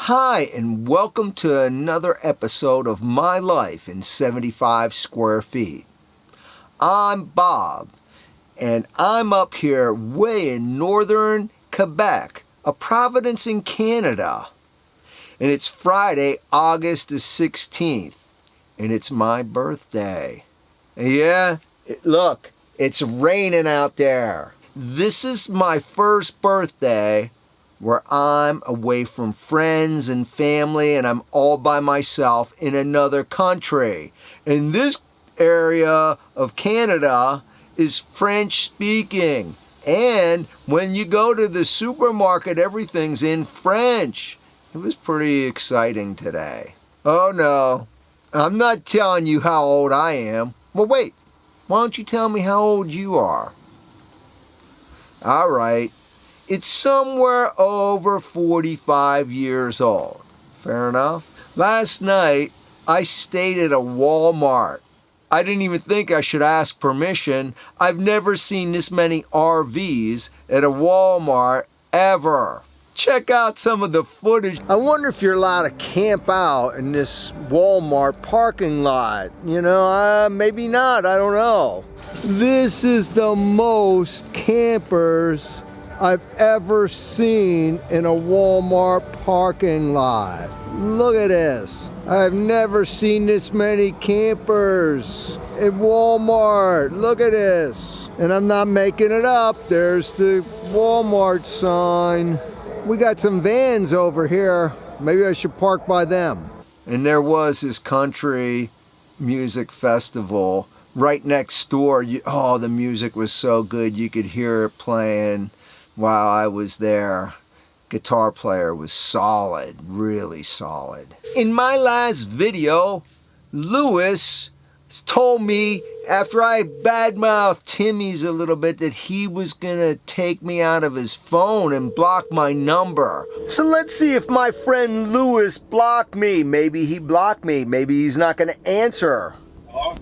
Hi, and welcome to another episode of My Life in 75 Square Feet. I'm Bob, and I'm up here way in northern Quebec, a province in Canada. And it's Friday, August the 16th, and it's my birthday. Yeah, look, it's raining out there. This is my first birthday where I'm away from friends and family and I'm all by myself in another country. And this area of Canada is French speaking. And when you go to the supermarket, everything's in French. It was pretty exciting today. Oh no, I'm not telling you how old I am. Well, wait, why don't you tell me how old you are? All right. It's somewhere over 45 years old. Fair enough? Last night, I stayed at a Walmart. I didn't even think I should ask permission. I've never seen this many RVs at a Walmart ever. Check out some of the footage. I wonder if you're allowed to camp out in this Walmart parking lot. You know, maybe not, I don't know. This is the most campers I've ever seen in a Walmart parking lot. Look at this. I've never seen this many campers at Walmart. Look at this. And I'm not making it up. There's the Walmart sign. We got some vans over here. Maybe I should park by them. And there was this country music festival right next door. Oh, the music was so good. You could hear it playing while I was there. Guitar player was solid, really solid. In my last video, Lewis told me after I badmouthed Timmy's a little bit that he was gonna take me out of his phone and block my number. So let's see if my friend Lewis blocked me. Maybe he blocked me. Maybe he's not gonna answer. Hello?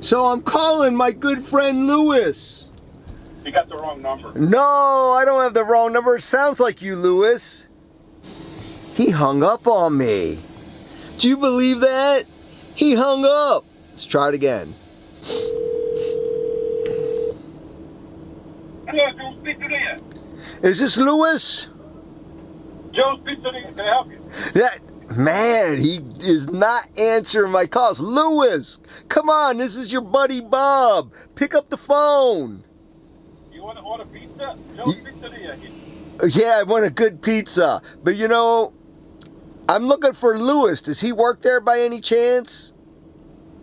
So I'm calling my good friend Lewis. You got the wrong number. No, I don't have the wrong number. It sounds like you, Lewis. He hung up on me. Do you believe that? He hung up. Let's try it again. Hello, Joe Pizzeria. Is this Lewis? Joe's Pizzeria, can I help you? Man, he is not answering my calls. Lewis, come on, this is your buddy Bob. Pick up the phone. You want to order pizza? Joe's Pizzeria. Yeah, I want a good pizza. But you know, I'm looking for Lewis. Does he work there by any chance?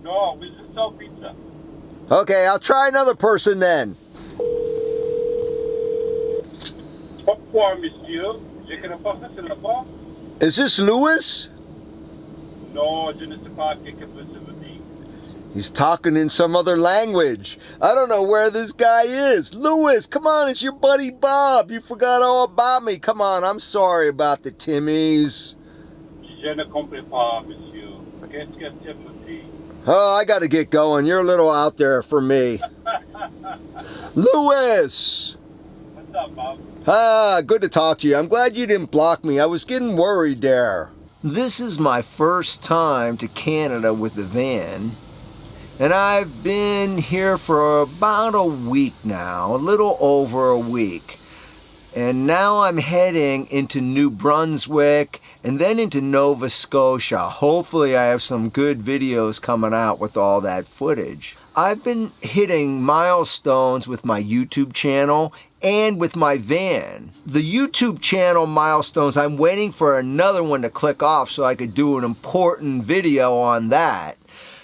No, we just sell pizza. Okay, I'll try another person then. Pourquoi, monsieur? Je connais pas ça, c'est là-bas? Is this Lewis? Non, je ne sais pas quelque chose ça veut dire. He's talking in some other language. I don't know where this guy is. Lewis, come on, it's your buddy Bob. You forgot all about me. Come on, I'm sorry about the Timmys. Je ne comprends pas, monsieur. Qu'est-ce que tu me dis? Oh, I gotta get going. You're a little out there for me. Lewis! What's up, Bob? Ah, good to talk to you. I'm glad you didn't block me. I was getting worried there. This is my first time to Canada with the van. And I've been here for about a week now, a little over a week. And now I'm heading into New Brunswick and then into Nova Scotia. Hopefully I have some good videos coming out with all that footage. I've been hitting milestones with my YouTube channel and with my van. The YouTube channel milestones, I'm waiting for another one to click off so I could do an important video on that.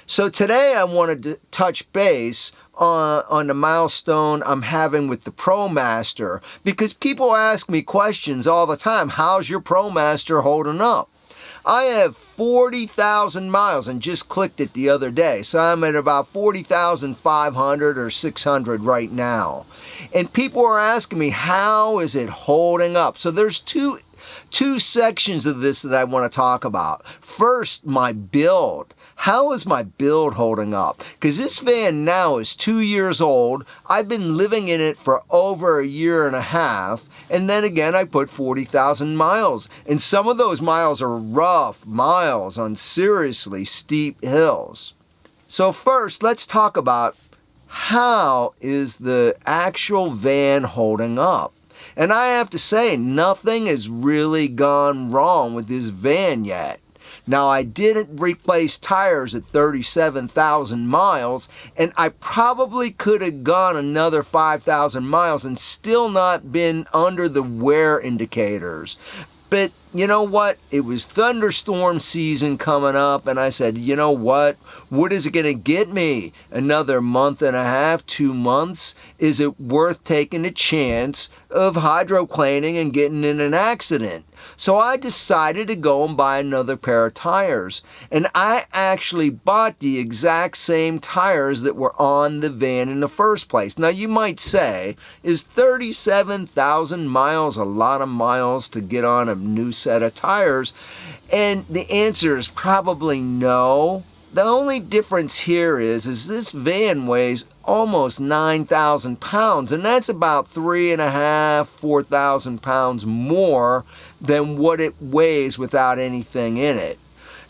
So today I wanted to touch base on the milestone I'm having with the Promaster, because people ask me questions all the time. How's your Promaster holding up? I have 40,000 miles and just clicked it the other day. So I'm at about 40,500 or 600 right now. And people are asking me, how is it holding up? So there's two sections of this that I want to talk about. First, my build. How is my build holding up? Because this van now is 2 years old. I've been living in it for over a year and a half. And then again, I put 40,000 miles. And some of those miles are rough miles on seriously steep hills. So first, let's talk about how is the actual van holding up. And I have to say, nothing has really gone wrong with this van yet. Now, I didn't replace tires at 37,000 miles, and I probably could have gone another 5,000 miles and still not been under the wear indicators. But you know what? It was thunderstorm season coming up, and I said, you know what? What is it going to get me? Another month and a half, 2 months? Is it worth taking a chance of hydroplaning and getting in an accident? So I decided to go and buy another pair of tires. And I actually bought the exact same tires that were on the van in the first place. Now you might say, is 37,000 miles a lot of miles to get on a new set of tires? And the answer is probably no. The only difference here is this van weighs almost 9,000 pounds, and that's about 3,500, 4,000 pounds more than what it weighs without anything in it.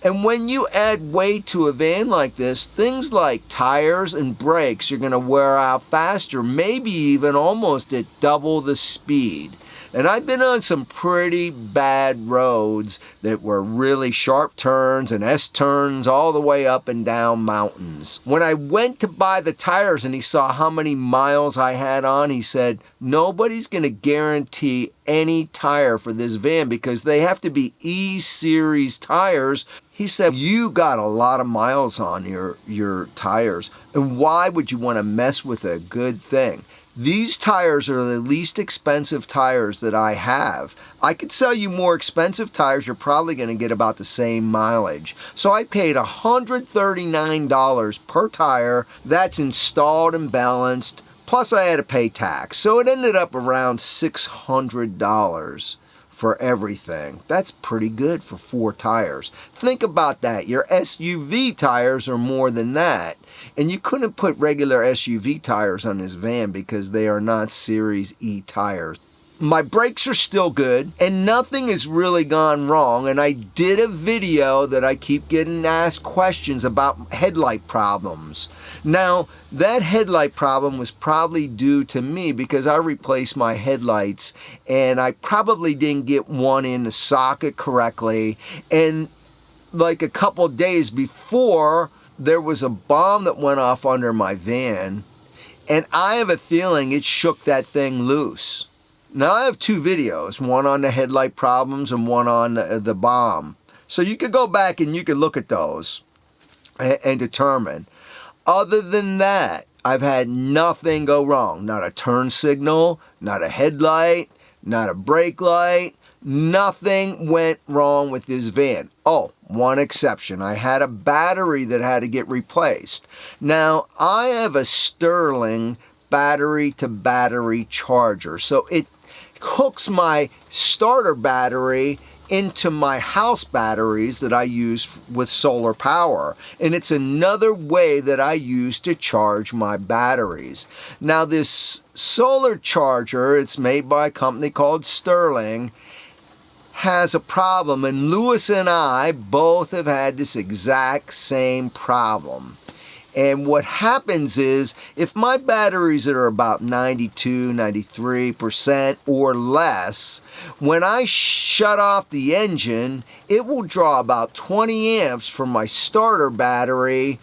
And when you add weight to a van like this, things like tires and brakes are going to wear out faster, maybe even almost at double the speed. And I've been on some pretty bad roads that were really sharp turns and S-turns all the way up and down mountains. When I went to buy the tires and he saw how many miles I had on, he said, nobody's going to guarantee any tire for this van because they have to be E-Series tires. He said, you got a lot of miles on your tires, and why would you want to mess with a good thing? These tires are the least expensive tires that I have. I could sell you more expensive tires, you're probably going to get about the same mileage. So I paid $139 per tire. That's installed and balanced. Plus I had to pay tax. So it ended up around $600 for everything. That's pretty good for 4 tires. Think about that. Your SUV tires are more than that. And you couldn't put regular SUV tires on this van because they are not Series E tires. My brakes are still good and nothing has really gone wrong. And I did a video that I keep getting asked questions about headlight problems. Now, that headlight problem was probably due to me because I replaced my headlights and I probably didn't get one in the socket correctly. And like a couple days before, there was a bomb that went off under my van, and I have a feeling it shook that thing loose. Now, I have 2 videos, one on the headlight problems and one on the bomb. So you could go back and you could look at those and determine. Other than that, I've had nothing go wrong. Not a turn signal, not a headlight, not a brake light. Nothing went wrong with this van. Oh, one exception. I had a battery that had to get replaced. Now, I have a Sterling battery-to-battery charger. So it hooks my starter battery into my house batteries that I use with solar power. And it's another way that I use to charge my batteries. Now, this solar charger, it's made by a company called Sterling, has a problem, and Lewis and I both have had this exact same problem. And what happens is, if my batteries are about 92, 93% or less, when I shut off the engine, it will draw about 20 amps from my starter battery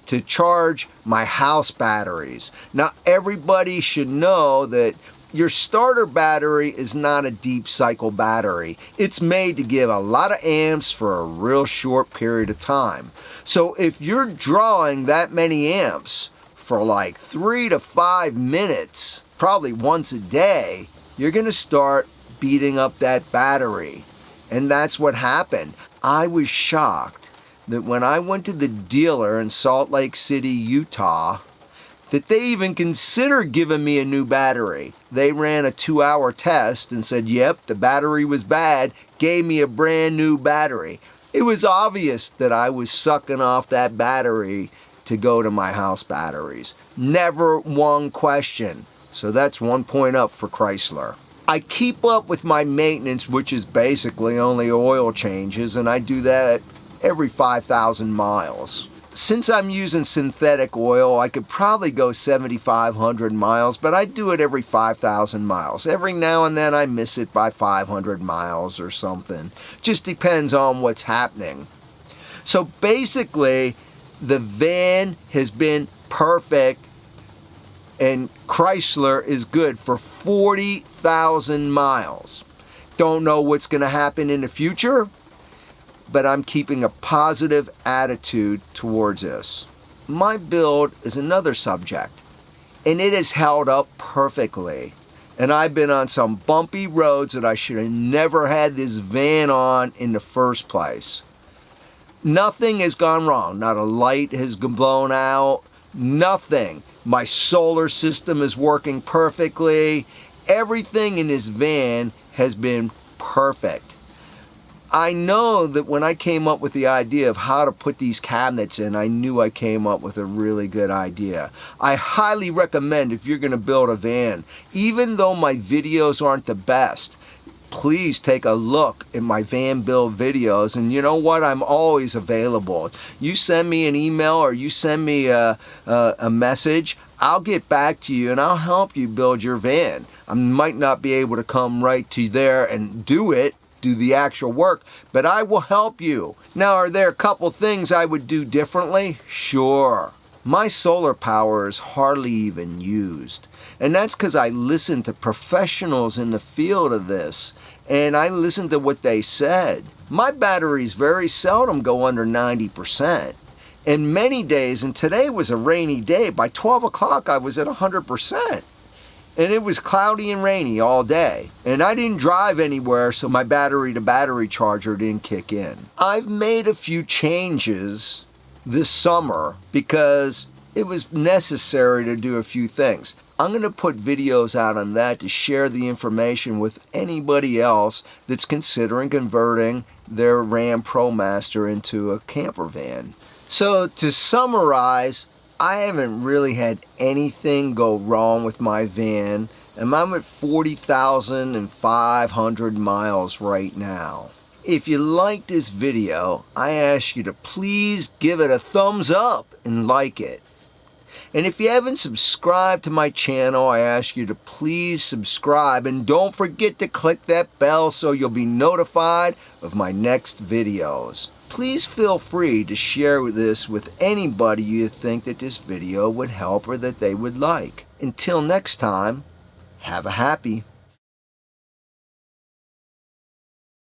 to charge my house batteries. Now, everybody should know that your starter battery is not a deep cycle battery. It's made to give a lot of amps for a real short period of time. So if you're drawing that many amps for like 3 to 5 minutes, probably once a day, you're gonna start beating up that battery. And that's what happened. I was shocked that when I went to the dealer in Salt Lake City, Utah, that they even considered giving me a new battery. They ran a 2-hour test and said, yep, the battery was bad, gave me a brand new battery. It was obvious that I was sucking off that battery to go to my house batteries. Never one question. So that's 1 point up for Chrysler. I keep up with my maintenance, which is basically only oil changes, and I do that every 5,000 miles. Since I'm using synthetic oil, I could probably go 7,500 miles, but I do it every 5,000 miles. Every now and then I miss it by 500 miles or something. Just depends on what's happening. So basically, the van has been perfect, and Chrysler is good for 40,000 miles. Don't know what's going to happen in the future, but I'm keeping a positive attitude towards this. My build is another subject, and it has held up perfectly. And I've been on some bumpy roads that I should have never had this van on in the first place. Nothing has gone wrong. Not a light has blown out. Nothing. My solar system is working perfectly. Everything in this van has been perfect. I know that when I came up with the idea of how to put these cabinets in, I knew I came up with a really good idea. I highly recommend, if you're going to build a van, even though my videos aren't the best, please take a look at my van build videos. And you know what? I'm always available. You send me an email or you send me a message, I'll get back to you and I'll help you build your van. I might not be able to come right to there and do the actual work, but I will help you. Now, are there a couple things I would do differently? Sure. My solar power is hardly even used. And that's because I listen to professionals in the field of this, and I listen to what they said. My batteries very seldom go under 90%. And many days, and today was a rainy day, by 12 o'clock I was at 100%. And it was cloudy and rainy all day. And I didn't drive anywhere, so my battery-to-battery charger didn't kick in. I've made a few changes this summer because it was necessary to do a few things. I'm going to put videos out on that to share the information with anybody else that's considering converting their Ram Promaster into a camper van. So to summarize, I haven't really had anything go wrong with my van, and I'm at 40,500 miles right now. If you liked this video, I ask you to please give it a thumbs up and like it. And if you haven't subscribed to my channel, I ask you to please subscribe, and don't forget to click that bell so you'll be notified of my next videos. Please feel free to share this with anybody you think that this video would help or that they would like. Until next time, have a happy.